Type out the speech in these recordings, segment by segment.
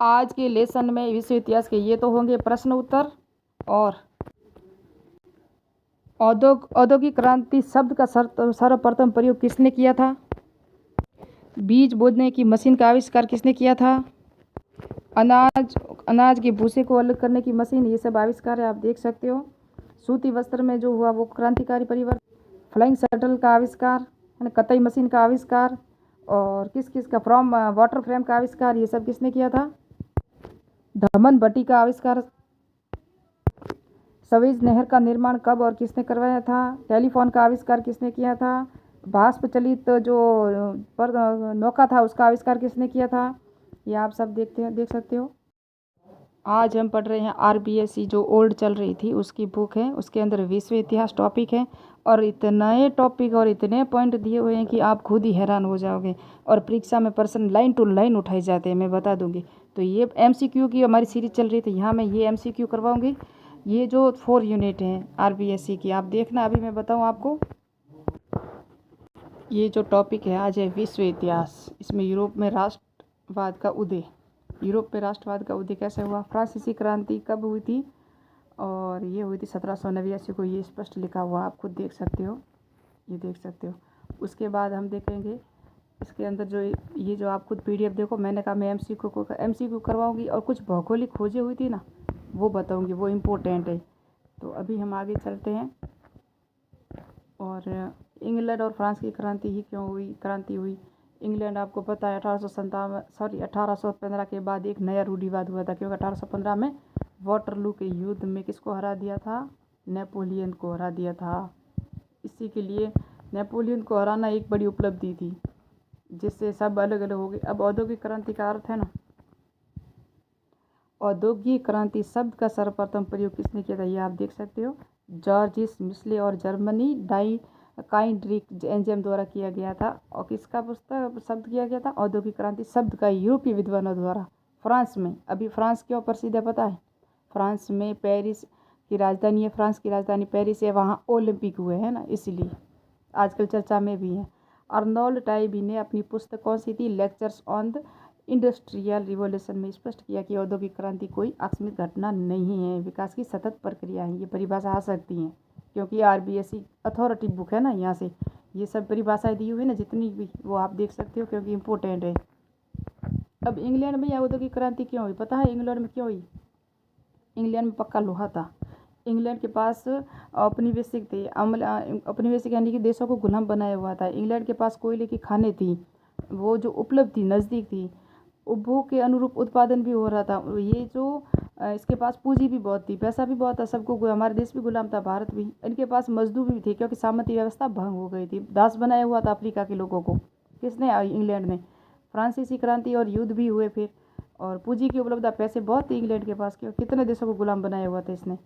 आज के लेसन में विश्व इतिहास के ये तो होंगे प्रश्न उत्तर। और औद्योगिक क्रांति शब्द का सर्वप्रथम प्रयोग किसने किया था? बीज बोने की मशीन का आविष्कार किसने किया था? अनाज के भूसे को अलग करने की मशीन, ये सब आविष्कार है, आप देख सकते हो। सूती वस्त्र में जो हुआ वो क्रांतिकारी परिवर्तन, फ्लाइंग शटल का आविष्कार, कताई मशीन का आविष्कार, और किस का वाटर फ्रेम का आविष्कार, ये सब किसने किया था? धमन भट्टी का आविष्कार। सवेज नहर का निर्माण कब और किसने करवाया था? टेलीफोन का आविष्कार किसने किया था? भाष्प चलित जो पर नौका था उसका आविष्कार किसने किया था? ये आप सब देख सकते हो। आज हम पढ़ रहे हैं आरबीएससी जो ओल्ड चल रही थी उसकी बुक है, उसके अंदर विश्व इतिहास टॉपिक है, और इतने टॉपिक और इतने पॉइंट दिए हुए हैं कि आप खुद ही हैरान हो जाओगे। और परीक्षा में प्रश्न लाइन टू लाइन उठाए जाते हैं, मैं बता दूंगी। तो ये एमसीक्यू की हमारी सीरीज चल रही थी, यहाँ मैं ये एमसीक्यू करवाऊंगी। ये जो 4 यूनिट हैं आरबीएससी की, आप देखना अभी मैं बताऊँ आपको। ये जो टॉपिक है आज है विश्व इतिहास। इसमें यूरोप में राष्ट्रवाद का उदय, यूरोप में राष्ट्रवाद का उदय कैसे हुआ, फ्रांसीसी क्रांति कब हुई थी, और ये हुई थी 1789 को, ये स्पष्ट लिखा हुआ आप खुद देख सकते हो, ये देख सकते हो। उसके बाद हम देखेंगे इसके अंदर जो ये जो आप खुद पीडीएफ देखो, मैंने कहा मैं एमसीक्यू करवाऊंगी, और कुछ भौगोलिक खोजें हुई थी ना वो बताऊंगी, वो इम्पोर्टेंट है। तो अभी हम आगे चलते हैं। और इंग्लैंड और फ्रांस की क्रांति हुई। इंग्लैंड आपको पता है 1815 के बाद एक नया रूढ़िवाद हुआ था, क्योंकि 1815 में वाटरलू के युद्ध में किसको हरा दिया था? नेपोलियन को हरा दिया था। इसी के लिए नेपोलियन को हराना एक बड़ी उपलब्धि थी, जिससे सब अलग अलग हो गए। अब औद्योगिक क्रांति का अर्थ है ना, औद्योगिक क्रांति शब्द का सर्वप्रथम प्रयोग किसने किया था? ये आप देख सकते हो, जॉर्जिस मिस्ले और जर्मनी डाई काइंड्रिक एंजेम द्वारा किया गया था। और किसका पुस्तक शब्द किया गया था? औद्योगिक क्रांति शब्द का यूरोपीय विद्वानों द्वारा। फ्रांस में, अभी फ्रांस क्यों प्रसिद्ध है पता है? फ्रांस में पेरिस की राजधानी है, फ्रांस की राजधानी पेरिस है, वहाँ ओलंपिक हुए हैं ना, इसलिए आजकल चर्चा में भी है। अर्नोल्ड टाइबी ने अपनी पुस्तक कौन सी थी? Lectures on the industrial revolution में स्पष्ट किया कि औद्योगिक क्रांति कोई आकस्मिक घटना नहीं है, विकास की सतत प्रक्रिया है। ये परिभाषा आ सकती हैं, क्योंकि आरबीएससी अथॉरिटी बुक है ना, यहाँ से ये सब परिभाषाएं दी हुई है ना जितनी भी, वो आप देख सकते हो, क्योंकि इम्पोर्टेंट है। अब इंग्लैंड में औद्योगिक क्रांति क्यों हुई पता है? इंग्लैंड में क्यों हुई? इंग्लैंड में पक्का लोहा था। इंग्लैंड के पास औपनिवेशिक थे, औपनिवेशिक यानी कि देशों को गुलाम बनाया हुआ था। इंग्लैंड के पास कोयले की खानें थी, वो जो उपलब्ध थी, नज़दीक थी, उपभोग के अनुरूप उत्पादन भी हो रहा था। ये जो इसके पास पूंजी भी बहुत थी, पैसा भी बहुत था, सबको हमारे देश भी गुलाम था, भारत भी। इनके पास मजदूर भी थे, क्योंकि सामंती व्यवस्था भंग हो गई थी, दास बनाया हुआ था अफ्रीका के लोगों को। किसने? इंग्लैंड ने। फ्रांसीसी क्रांति और युद्ध भी हुए फिर, और पूंजी की उपलब्धता, पैसे बहुत थे इंग्लैंड के पास, क्यों कितने देशों को गुलाम बनाया हुआ था इसने।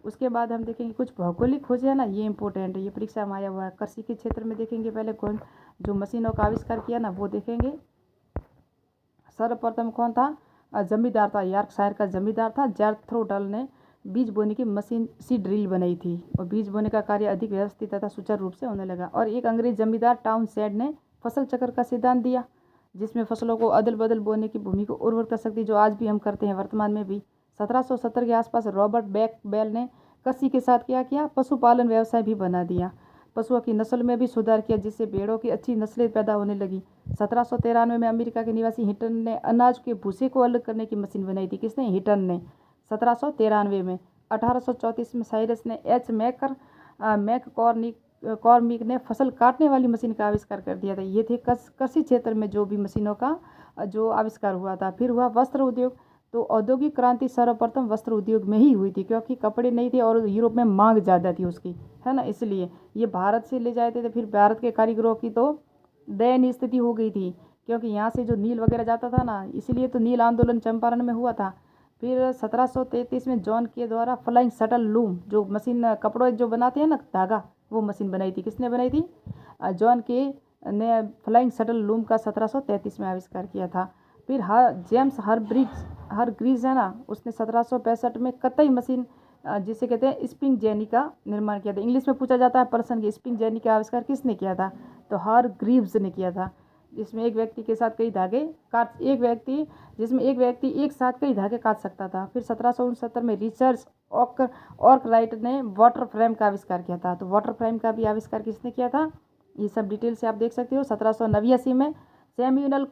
उसके बाद हम देखेंगे कुछ भौगोलिक खोज है ना, ये इंपॉर्टेंट है, ये परीक्षा में आया हुआ है। कृषि के क्षेत्र में देखेंगे पहले कौन जो मशीनों का आविष्कार किया ना, वो देखेंगे। सर्वप्रथम कौन था? जमींदार था, यॉर्कशायर का जमींदार था जैर्थ्रो डल ने बीज बोने की मशीन सी ड्रिल बनाई थी, और बीज बोने का कार्य अधिक व्यवस्थित तथा सुचारू रूप से होने लगा। और एक अंग्रेज जमींदार टाउनशेंड ने फसल चक्र का सिद्धांत दिया, जिसमें फसलों को अदल बदल बोने की भूमि को उर्वर कर सकती, जो आज भी हम करते हैं वर्तमान में भी। 1770 के आसपास रॉबर्ट बेल ने कृषि के साथ क्या किया? पशुपालन व्यवसाय भी बना दिया, पशुओं की नस्ल में भी सुधार किया, जिससे भेड़ों की अच्छी नस्लें पैदा होने लगी। 1793 में अमेरिका के निवासी हिटन ने अनाज के भूसे को अलग करने की मशीन बनाई थी। किसने? हिटन ने, 1793 में। 1834 में साइरस ने मैककॉर्मिक ने फसल काटने वाली मशीन का आविष्कार कर दिया था। ये थे कृषि क्षेत्र में जो भी मशीनों का जो आविष्कार हुआ था। फिर हुआ वस्त्र उद्योग। तो औद्योगिक क्रांति सर्वप्रथम वस्त्र उद्योग में ही हुई थी, क्योंकि कपड़े नहीं थे और यूरोप में मांग ज़्यादा थी उसकी, है ना, इसलिए ये भारत से ले जाते थे। फिर भारत के कारीगरों की तो दयनीय स्थिति हो गई थी, क्योंकि यहाँ से जो नील वगैरह जाता था ना, इसलिए तो नील आंदोलन चंपारण में हुआ था। फिर 1733 में जॉन के द्वारा फ्लाइंग शटल लूम, जो मशीन कपड़ों जो बनाते हैं ना, धागा, वो मशीन बनाई थी। किसने बनाई थी? जॉन के ने फ्लाइंग शटल लूम का 1733 में आविष्कार किया था। फिर जेम्स हरग्रीव्स है ना, उसने 1765 में कतई मशीन जिसे कहते हैं स्प्रिंग जेनी का निर्माण किया था। इंग्लिश में पूछा जाता है प्रश्न की, स्प्रिंग जेनी का आविष्कार किसने किया था? तो हरग्रीव्स ने किया था। जिसमें एक व्यक्ति के साथ कई धागे काट एक व्यक्ति जिसमें एक व्यक्ति एक साथ कई धागे काट सकता था। फिर 1769 में रिचर्ड आर्कराइट ने वाटर फ्रेम का आविष्कार किया था। तो वाटर फ्रेम का भी आविष्कार किसने किया था, ये सब डिटेल से आप देख सकते हो। 1789 में सैमुअल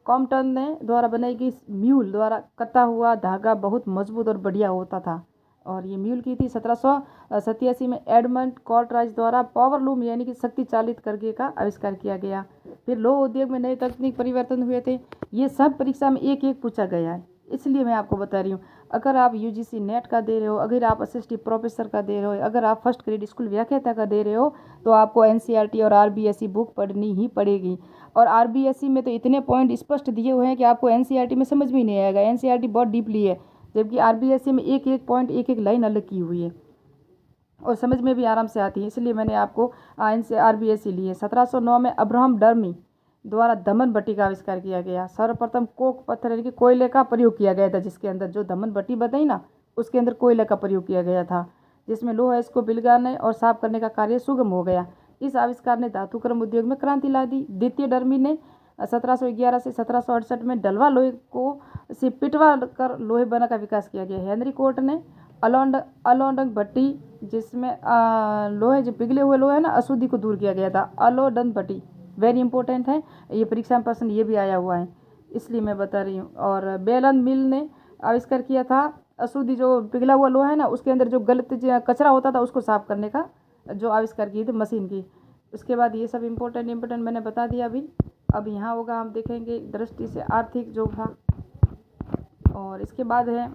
कॉम्पटन ने द्वारा बनाई गई म्यूल द्वारा कटा हुआ धागा बहुत मजबूत और बढ़िया होता था, और ये म्यूल की थी। 1787 में एडमंड कॉर्टराइज द्वारा पावर लूम यानी कि शक्ति चालित करके का आविष्कार किया गया। फिर लौह उद्योग में नए तकनीक परिवर्तन हुए थे। ये सब परीक्षा में एक एक पूछा गया है, इसलिए मैं आपको बता रही हूँ। अगर आप यूजीसी नेट का दे रहे हो, अगर आप असिस्टेंट प्रोफेसर का दे रहे हो, अगर आप फर्स्ट ग्रेड स्कूल व्याख्याता का दे रहे हो, तो आपको एनसीईआरटी और आरबीएसई बुक पढ़नी ही पड़ेगी। और आरबीएसई में तो इतने पॉइंट स्पष्ट दिए हुए हैं कि आपको एनसीईआरटी में समझ में ही नहीं आएगा। एनसीईआरटी बहुत डीपली है, जबकि आरबीएसई में एक एक पॉइंट एक एक लाइन अलग की हुई है और समझ में भी आराम से आती है, इसलिए मैंने आपको आरबीएसई ली है। 1709 में अब्राहम डर्मी द्वारा धमन भट्टी का आविष्कार किया गया। सर्वप्रथम कोक पत्थर यानी कि कोयले का प्रयोग किया गया था, जिसके अंदर जो धमन भट्टी बताई ना, उसके अंदर कोयले का प्रयोग किया गया था, जिसमें लोहा इसको पिघलाने और साफ करने का कार्य सुगम हो गया। इस आविष्कार ने धातुक्रम उद्योग में क्रांति ला दी। द्वितीय डर्मी ने 1711 से 1768 में डलवा लोहे को से पिटवा कर लोहे बना का विकास किया गया। हेनरी कोर्ट ने अलोडंग भट्टी, जिसमें लोहे जो पिघले हुए लोहे है ना, अशुद्धि को दूर किया गया था। अलोडन भट्टी वेरी इंपॉर्टेंट है, ये परीक्षा में प्रश्न ये भी आया हुआ है, इसलिए मैं बता रही हूँ। और बेलन मिल ने आविष्कार किया था अशुद्धि जो पिघला हुआ लोहा है ना, उसके अंदर जो गलत कचरा होता था उसको साफ करने का जो आविष्कार की थी मशीन की। उसके बाद ये सब इम्पोर्टेंट मैंने बता दिया अभी। अब यहाँ होगा, हम देखेंगे दृष्टि से आर्थिक जो था, और इसके बाद है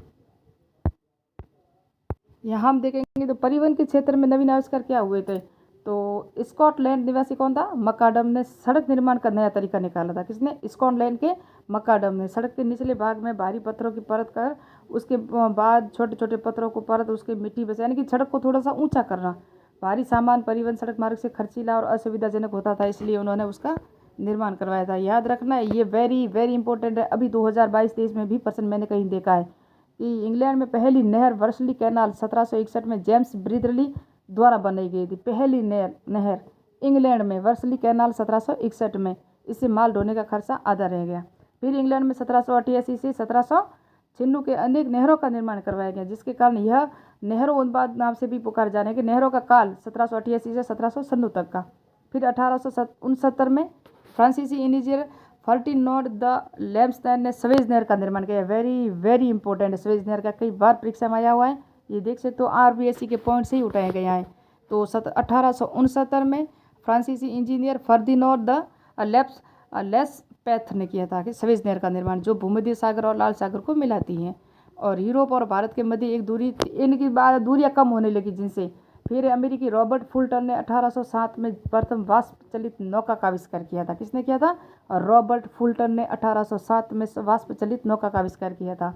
यहाँ हम देखेंगे तो परिवहन के क्षेत्र में नवीन आविष्कार क्या हुए थे। तो स्कॉटलैंड निवासी कौन था, मकाडम ने सड़क निर्माण का नया तरीका निकाला था। किसने, स्कॉटलैंड के मकाडम ने। सड़क के निचले भाग में भारी पत्थरों की परत कर उसके बाद छोटे छोटे पत्थरों को परत उसके मिट्टी बसे, यानी कि सड़क को थोड़ा सा ऊंचा करना। भारी सामान परिवहन सड़क मार्ग से खर्चीला और असुविधाजनक होता था, इसलिए उन्होंने उसका निर्माण करवाया था। याद रखना ये वेरी वेरी इंपॉर्टेंट है। अभी 2022-23 में भी प्रश्न मैंने कहीं देखा है कि इंग्लैंड में पहली नहर वर्सली कैनाल 1761 में जेम्स ब्रिदली द्वारा बनाई गई थी। पहली नहर इंग्लैंड में वर्सली कैनाल 1761 में, इससे माल ढोने का खर्चा आधा रह गया। फिर इंग्लैंड में 1788 से 1796 के अनेक नहरों का निर्माण करवाया गया, जिसके कारण यह नहरों उत्पाद नाम से भी पुकार जाने के नहरों का काल 1788 से 1796 तक का। फिर 1869 में फ्रांसीसी इंजीनियर फर्डिनांड द लेम्सटन ने स्वेज नहर का निर्माण किया। वेरी वेरी इंपॉर्टेंट है, स्वेज नहर का कई बार परीक्षा में आया हुआ है, ये देख सकते हो। आरबीएसई के पॉइंट से ही उठाया गया है। तो 1869 में फ्रांसीसी इंजीनियर फर्डिनांड द लेम्सपैथ ने किया था कि स्वेज नहर का निर्माण, जो भूमध्य सागर और लाल सागर को मिलाती है और यूरोप और भारत के मध्य एक दूरी, इनकी दूरियां कम होने लगी जिनसे। फिर अमेरिकी रॉबर्ट फुल्टन ने 1807 में प्रथम वाष्प चलित नौका का आविष्कार किया था। किसने किया था, रॉबर्ट फुल्टन ने 1807 में वाष्प चलित नौका का आविष्कार किया था।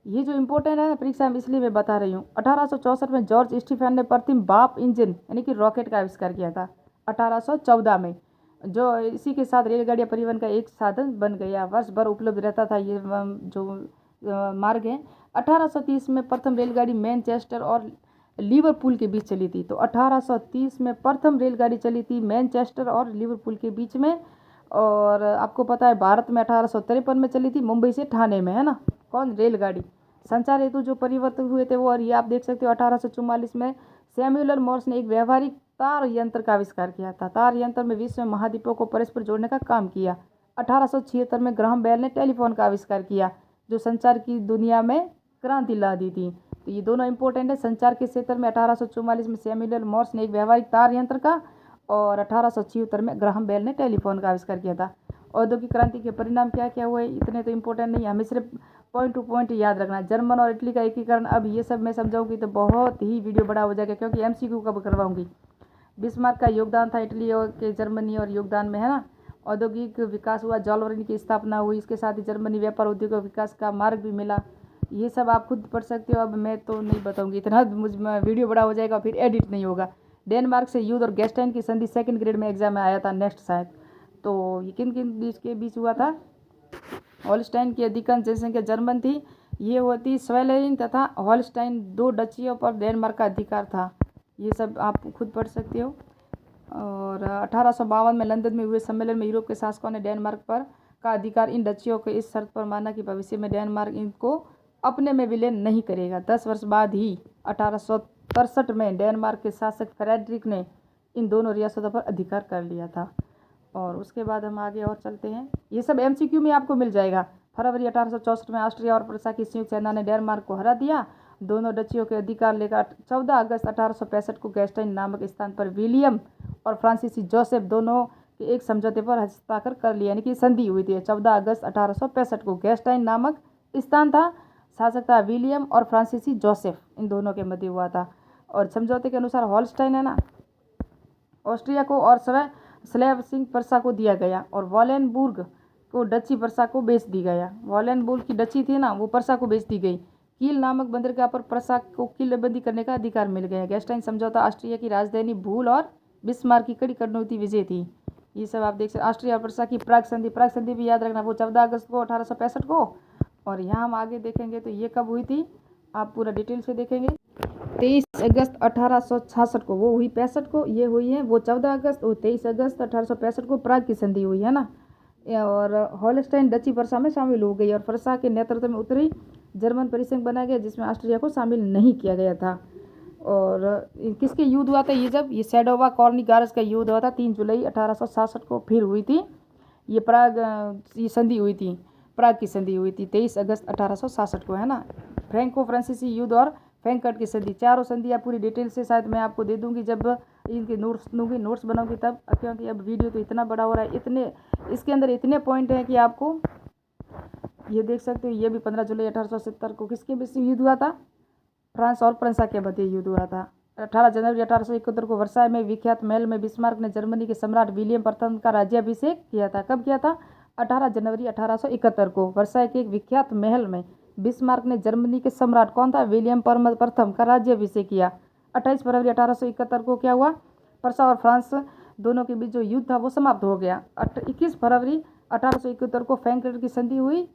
ये जो इम्पोर्टेंट है ना परीक्षा में, इसलिए मैं बता रही हूँ। 1864 में जॉर्ज स्टीफन ने प्रथम भाप इंजन यानी कि रॉकेट का आविष्कार किया था। 1814 में जो इसी के साथ रेलगाड़ियाँ परिवहन का एक साधन बन गया, वर्ष भर उपलब्ध रहता था ये जो मार्ग है। 1830 में प्रथम रेलगाड़ी मैनचेस्टर और लिवरपूल के बीच चली थी। तो 1830 में प्रथम रेलगाड़ी चली थी मैनचेस्टर और लिवरपूल के बीच में। और आपको पता है भारत में 1853 में चली थी मुंबई से ठाणे में, है ना, कौन, रेलगाड़ी। संचार हेतु जो परिवर्तन हुए थे वो, और ये आप देख सकते हो 1844 में सैमुअल मॉर्स ने एक व्यावहारिक तार यंत्र का आविष्कार किया था। तार यंत्र में विश्व महाद्वीपों को परस्पर जोड़ने का काम किया। 1876 में ग्राहम बेल ने टेलीफोन का आविष्कार किया, जो संचार की दुनिया में क्रांति ला दी थी। तो ये दोनों इंपॉर्टेंट है। संचार के क्षेत्र में 1844 में सैमुअल मॉर्स ने एक व्यावहारिक तार यंत्र का, और 1876 में ग्राहम बेल ने टेलीफोन का आविष्कार किया था। औद्योगिक क्रांति के परिणाम क्या क्या हुए, इतने तो इंपॉर्टेंट नहीं, हमें सिर्फ पॉइंट टू पॉइंट याद रखना। जर्मन और इटली का एकीकरण, अब ये सब मैं समझाऊंगी तो बहुत ही वीडियो बड़ा हो जाएगा, क्योंकि एमसीक्यू कब करवाऊंगी। बिस्मार्क का योगदान था इटली और के जर्मनी और योगदान में, है ना। औद्योगिक विकास हुआ, जॉलवरीन की स्थापना हुई, इसके साथ ही जर्मनी व्यापार उद्योग विकास का मार्ग भी मिला। ये सब आप खुद पढ़ सकते हो, अब मैं तो नहीं बताऊंगी इतना, मुझ में वीडियो बड़ा हो जाएगा फिर एडिट नहीं होगा। डेनमार्क से युद्ध और गेस्टाइन की संधि सेकंड ग्रेड में एग्जाम में आया था नेक्स्ट शायद। तो ये किन किन देश के बीच हुआ था। हॉलस्टाइन की अधिकांश जनसंख्या जर्मन थी, ये होती स्वेलेरिन तथा हॉलस्टाइन, दो डचियों पर डेनमार्क का अधिकार था। ये सब आप खुद पढ़ सकते हो। और 1852 में लंदन में हुए सम्मेलन में यूरोप के शासकों ने डेनमार्क पर का अधिकार इन डचियों को इस शर्त पर माना कि भविष्य में डेनमार्क इनको अपने में विलीन नहीं करेगा। 10 वर्ष बाद ही 1863 में डेनमार्क के शासक फ्रेडरिक ने इन दोनों रियासतों पर अधिकार कर लिया था। और उसके बाद हम आगे और चलते हैं। ये सब MCQ में आपको मिल जाएगा। फरवरी 1864 में ऑस्ट्रिया और प्रसा की संयुक्त सेना ने डेनमार्क को हरा दिया। दोनों डचियों के अधिकार लेकर 14 अगस्त 1865 को गैस्टाइन नामक स्थान पर विलियम और फ्रांसीसी जोसेफ दोनों के एक समझौते पर हस्ताक्षर कर लिया, यानी कि संधि हुई थी। 14 अगस्त 1865 को गैस्टाइन नामक स्थान था, शासक था विलियम और फ्रांसीसी जोसेफ, इन दोनों के मध्य हुआ था। और समझौते के अनुसार हॉलस्टाइन है ना, ऑस्ट्रिया को और स्लेव प्रसा को दिया गया और वॉलेनबुर्ग को डची प्रसा को बेच दी गया। वॉलेनबुर्ग की डची थी ना, वो प्रसा को बेच दी गई। कील नामक बंदरगाह पर प्रसा को किलेबंदी करने का अधिकार मिल गया। गैस्टाइन समझौता ऑस्ट्रिया की राजधानी भूल और बिस्मार्क की कड़ी कटौती विजय थी। ये सब आप देख सकते। ऑस्ट्रिया और प्रसा की प्राग संधि भी याद रखना, वो 14 अगस्त को 1865 को। और यहाँ हम आगे देखेंगे तो ये कब हुई थी, आप पूरा डिटेल से देखेंगे। 23 अगस्त 1866 को वो हुई, 65 को ये हुई है, वो 14 अगस्त और 23 अगस्त 1865 को प्राग की संधि हुई है ना। और हॉलस्टाइन डची प्रसा में शामिल हो गई और प्रसा के नेतृत्व में उत्तरी जर्मन परिसंघ बनाया गया, जिसमें ऑस्ट्रिया को शामिल नहीं किया गया था। और किसके युद्ध हुआ था ये, जब ये सैडोवा कॉर्निगारस का युद्ध हुआ था 3 जुलाई 1866 को। फिर हुई थी ये प्राग ये संधि हुई थी, प्राग की संधि हुई थी 23 अगस्त 1866 को, है ना। फ्रैंको फ्रांसीसी युद्ध और फ्रैंकफर्ट की संधि, चारों संधियाँ पूरी डिटेल से शायद मैं आपको दे दूंगी जब इनके नोट्स बनाऊंगी तब, क्योंकि अब वीडियो तो इतना बड़ा हो रहा है, इतने इसके अंदर इतने पॉइंट हैं कि आपको ये देख सकते हो। ये भी 15 जुलाई 1870 को किसके बीच युद्ध हुआ था, फ्रांस और प्रसा के मध्य युद्ध हुआ था। 18 जनवरी 1871 को वर्साय में विख्यात महल में बिस्मार्क ने जर्मनी के सम्राट विलियम प्रथम का राज्याभिषेक किया था। कब किया था, 18 जनवरी 1871 को वर्साय के एक विख्यात महल में बिस्मार्क ने जर्मनी के सम्राट कौन था, विलियम प्रथम का राज्याभिषेक किया। 28 फरवरी 1871 को क्या हुआ, प्रसा और फ्रांस दोनों के बीच जो युद्ध था वो समाप्त हो गया। 21 फरवरी 1871 को फ्रैंकफर्ट की संधि हुई।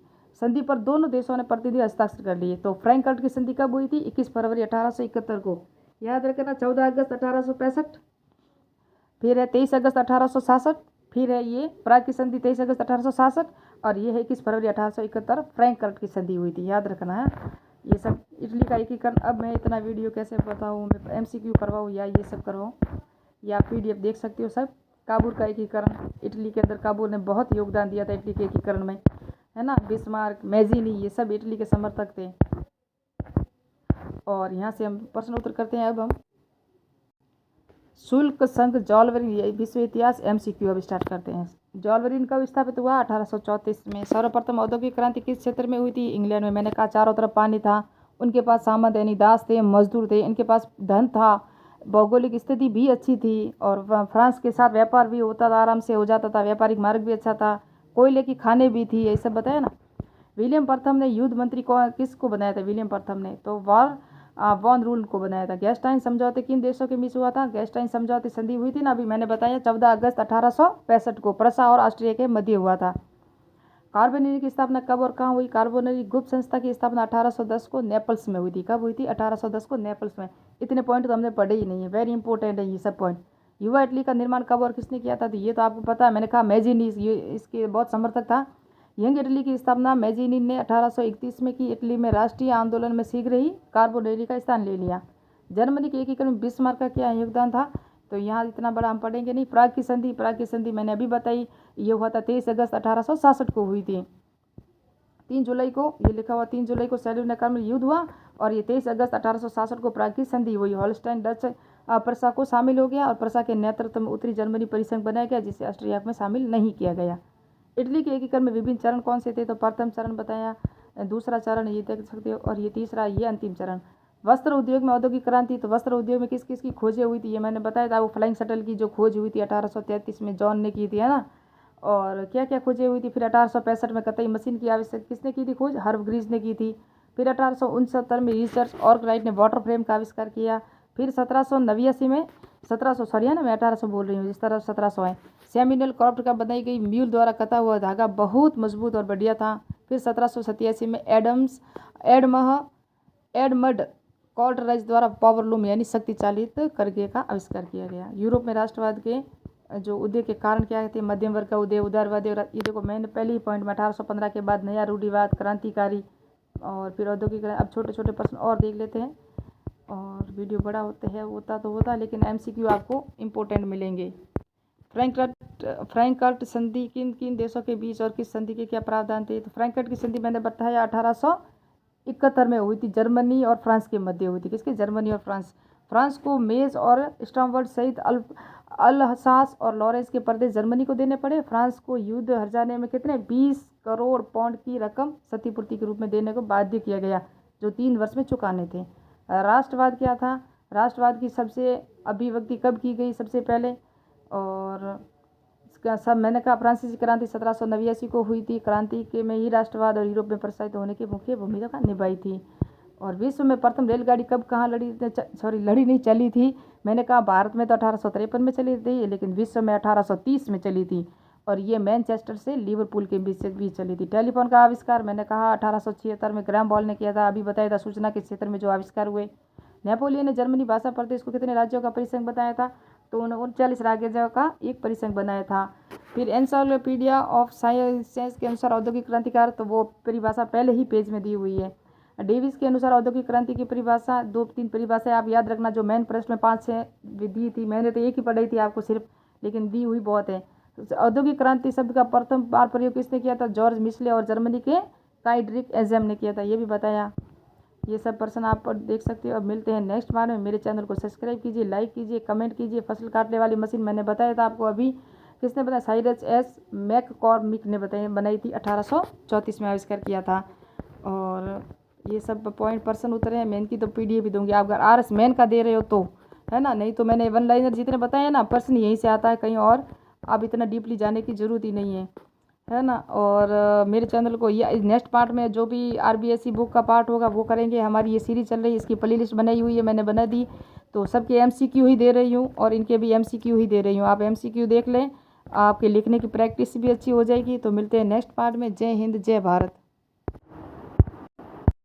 संधि पर दोनों देशों ने प्रतिनिधि हस्ताक्षर कर लिए। तो फ्रैंकफर्ट की संधि कब हुई थी, 21 फरवरी 1871 को, याद रखना। 14 अगस्त 1865, फिर है 23 अगस्त 1866, फिर है ये प्राग की संधि 23 अगस्त 1866, और ये है 21 फरवरी 1871 फ्रैंकफर्ट की संधि हुई थी, याद रखना है। ये सब इटली का एकीकरण। अब मैं इतना वीडियो कैसे बताऊँ, मैं MCQ करवाऊँ या ये सब करवाऊँ, या PDF देख सकते हो सब। काबुल का एकीकरण, इटली के अंदर काबुल ने बहुत योगदान दिया था इटली के एकीकरण में, है ना। बिस्मार्क, मैजीनी, ये सब इटली के समर्थक थे। और यहाँ से हम प्रश्न उत्तर करते हैं। अब हम शुल्क संघ जॉलवरीन विश्व इतिहास MCQ अब स्टार्ट करते हैं। जॉलवरीन कब स्थापित हुआ, 1834 में। सर्वप्रथम औद्योगिक क्रांति किस क्षेत्र में हुई थी, इंग्लैंड में। मैंने कहा चारों तरफ पानी था, उनके पास सामंत यानी दास थे, मजदूर थे, इनके पास धन था, भौगोलिक स्थिति भी अच्छी थी, और फ्रांस के साथ व्यापार भी होता था, आराम से हो जाता था, व्यापारिक मार्ग भी अच्छा था, कोयले की खाने भी थी, ये सब बताया ना। विलियम प्रथम ने युद्ध मंत्री को किसको बनाया था, विलियम प्रथम ने तो वॉन रूल को बनाया था। गैस्टाइन समझौते किन देशों के बीच हुआ था, गैस्टाइन समझौते संधि हुई थी ना, अभी मैंने बताया 14 अगस्त 1865 को प्रसा और ऑस्ट्रिया के मध्य हुआ था। कार्बोनेरी की स्थापना कब और कहाँ हुई, कार्बोनेरी गुप्त संस्था की स्थापना 1810 को नेपल्स में हुई थी। कब हुई थी, 1810 को नेपल्स में। इतने पॉइंट तो हमने पढ़े ही नहीं है, वेरी इंपॉर्टेंट है ये सब पॉइंट। युवा इटली का निर्माण कब और किसने किया था, तो ये तो आपको पता है, मैंने कहा मैजीनी ये इसके बहुत समर्थक था। यंग इटली की स्थापना मैजीनी ने 1831 में की। इटली में राष्ट्रीय आंदोलन में शीघ्र ही कार्बोनेरी का स्थान ले लिया। जर्मनी के एकीकरण में बिस्मार्क का क्या योगदान था, तो यहाँ इतना बड़ा हम पढ़ेंगे नहीं। प्राग की संधि मैंने अभी बताई, ये हुआ था 23 अगस्त 1866 को हुई थी। 3 जुलाई को ये लिखा हुआ, 3 जुलाई को सैल्यूनकर में युद्ध हुआ, और ये 23 अगस्त 1866 को प्राग की संधि हुई। हॉलस्टाइन डच प्रसा को शामिल हो गया, और प्रसा के नेतृत्व में उत्तरी जर्मनी परिसंघ बनाया गया, जिसे ऑस्ट्रिया में शामिल नहीं किया गया। इटली के एकीकरण में विभिन्न चरण कौन से थे, तो प्रथम चरण बताया, दूसरा चरण ये देख सकते हो, और ये तीसरा ये अंतिम चरण। वस्त्र उद्योग में औद्योगिक क्रांति, तो वस्त्र उद्योग में किस किस की खोजें हुई थी, ये मैंने बताया था। वो फ्लाइंग शटल की जो खोज हुई थी 1833 में जॉन ने की थी, है ना। और क्या क्या खोजें हुई थी, फिर 1865 में कतई मशीन की आवश्यकता किसने की थी खोज, हर्बग्रीव्स ने की थी। फिर 1869 में रिचर्ड आर्कराइट ने वाटर फ्रेम का आविष्कार किया। फिर 1789 में 1700 सॉरी है ना, मैं 1800 बोल रही हूँ, जिस तरह 1700 है। सैमुअल क्रॉफ्ट का बनाई गई म्यूल द्वारा कता हुआ धागा बहुत मजबूत और बढ़िया था। फिर 1787 में एडमंड कॉल्टराइज द्वारा पावरलूम यानी शक्ति चालित करघे का आविष्कार किया गया। यूरोप में राष्ट्रवाद के जो उदय के कारण क्या थे, मध्यम वर्ग का उदय, उदारवादी। और ये देखो मैंने पहले ही पॉइंट में 1815 के बाद नया रूढ़िवाद, क्रांतिकारी और फिर औद्योगिकरण। अब छोटे छोटे प्रश्न और देख लेते हैं, और वीडियो बड़ा होता है लेकिन MCQ आपको इम्पोर्टेंट मिलेंगे। फ्रैंकफर्ट संधि किन देशों के बीच और किस संधि के क्या प्रावधान थे? तो फ्रैंकफर्ट की संधि मैंने बताया 1871 में हुई थी, जर्मनी और फ्रांस के मध्य हुई थी। किसके? जर्मनी और फ्रांस। फ्रांस को मेज और स्टॉमवर्ड सहित अल्सास और लॉरेंस के प्रदेश जर्मनी को देने पड़े। फ्रांस को युद्ध हर जाने में कितने 20 करोड़ पाउंड की रकम क्षतिपूर्ति के रूप में देने को बाध्य किया गया, जो 3 वर्ष में चुकाने थे। राष्ट्रवाद क्या था? राष्ट्रवाद की सबसे अभिव्यक्ति कब की गई सबसे पहले? और इसका सब मैंने कहा फ्रांसीसी क्रांति 1789 को हुई थी। क्रांति के में ही राष्ट्रवाद और यूरोप में प्रसारित होने की मुख्य भूमिका निभाई थी। और विश्व में प्रथम रेलगाड़ी कब कहाँ लड़ी नहीं चली थी? मैंने कहा भारत में तो 1853 में चली थी, लेकिन विश्व में 1830 में चली थी, और ये मैनचेस्टर से लिवरपूल के बीच से भी चली थी। टेलीफोन का आविष्कार मैंने कहा 1876 में ग्राहम बेल ने किया था। अभी बताया था सूचना के क्षेत्र में जो आविष्कार हुए। नेपोलियन ने जर्मनी भाषा प्रदेश को कितने राज्यों का परिसंघ बताया था? तो 39 राज्यों का एक परिसंघ बनाया था। फिर एनसाइक्लोपीडिया ऑफ साइंस के अनुसार औद्योगिक क्रांतिकार, तो वो परिभाषा पहले ही पेज में दी हुई है। डेविस के अनुसार औद्योगिक क्रांति की परिभाषा 2-3 परिभाषाएं आप याद रखना, जो मैन प्रश्न में 5-6 दी थी। मैंने तो एक ही पढ़ी थी आपको सिर्फ, लेकिन दी हुई बहुत है। औद्योगिक क्रांति शब्द का प्रथम बार प्रयोग किसने किया था? जॉर्ज मिशले और जर्मनी के काइड्रिक एजेम ने किया था, ये भी बताया। ये सब प्रश्न आप देख सकते हो। अब मिलते हैं नेक्स्ट बार में। मेरे चैनल को सब्सक्राइब कीजिए, लाइक कीजिए, कमेंट कीजिए। फसल काटने वाली मशीन मैंने बताया था आपको अभी, किसने बताया? साइरस एस मैककॉर्मिक ने बनाई थी, 1834 में आविष्कार किया था। और ये सब पॉइंट प्रश्न उतरे हैं। मेन की तो PDF भी दूंगी आप अगर RS मेन का दे रहे हो तो, है ना। नहीं तो मैंने 1 लाइनर जितने बताए ना प्रश्न यहीं से आता है, कहीं और आप इतना डीपली जाने की ज़रूरत ही नहीं है ना। और मेरे चैनल को ये नेक्स्ट पार्ट में जो भी RBSC बुक का पार्ट होगा वो करेंगे। हमारी ये सीरीज चल रही है, इसकी प्लेलिस्ट बनाई हुई है, मैंने बना दी। तो सबके MCQ ही दे रही हूँ और इनके भी MCQ ही दे रही हूँ। आप MCQ देख लें, आपके लिखने की प्रैक्टिस भी अच्छी हो जाएगी। तो मिलते हैं नेक्स्ट पार्ट में। जय हिंद, जय भारत।